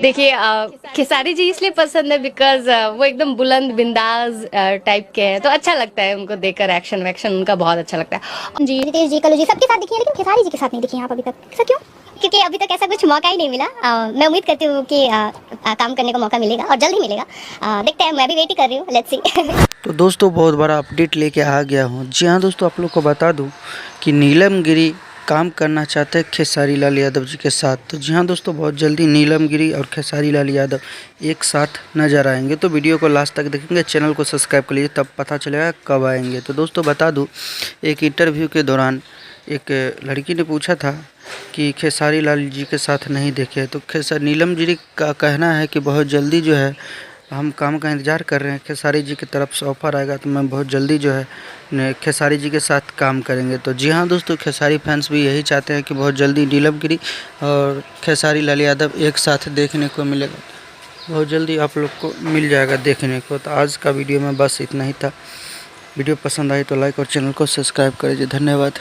देखिए खेसारी जी इसलिए पसंद है बिकॉज वो एकदम बुलंद बिंदास टाइप के हैं, तो अच्छा लगता है उनको देखकर। एक्शन वैक्शन उनका बहुत अच्छा लगता है जी। रितेश जी, कल्लू जी सबके साथ दिखी है, लेकिन खेसारी जी के साथ नहीं दिखी हैं आप अभी तक। ऐसा क्यों? क्योंकि अभी तक ऐसा कुछ मौका ही नहीं मिला। मैं उम्मीद करती हूँ कि काम करने का मौका मिलेगा और जल्द ही मिलेगा। देखते हैं, मैं भी वेट ही कर रही हूँ, लेट्स सी। तो दोस्तों बहुत बड़ा अपडेट लेके आ गया हूँ। जी हाँ दोस्तों, आप लोग को बता दूँ कि नीलम गिरी काम करना चाहते हैं खेसारी लाल यादव जी के साथ। तो जी हाँ दोस्तों, बहुत जल्दी नीलम गिरी और खेसारी लाल यादव एक साथ नजर आएंगे। तो वीडियो को लास्ट तक देखेंगे, चैनल को सब्सक्राइब कर लीजिए, तब पता चलेगा कब आएंगे। तो दोस्तों बता दूँ, एक इंटरव्यू के दौरान एक लड़की ने पूछा था कि खेसारी लाल जी के साथ नहीं देखे, तो नीलम गिरी का कहना है कि बहुत जल्दी जो है हम काम का इंतज़ार कर रहे हैं, खेसारी जी की तरफ से ऑफ़र आएगा तो मैं बहुत जल्दी जो है खेसारी जी के साथ काम करेंगे। तो जी हाँ दोस्तों, खेसारी फैंस भी यही चाहते हैं कि बहुत जल्दी नीलम गिरी और खेसारी लाल यादव एक साथ देखने को मिलेगा। बहुत जल्दी आप लोग को मिल जाएगा देखने को। तो आज का वीडियो में बस इतना ही था। वीडियो पसंद आई तो लाइक और चैनल को सब्सक्राइब करिए। धन्यवाद।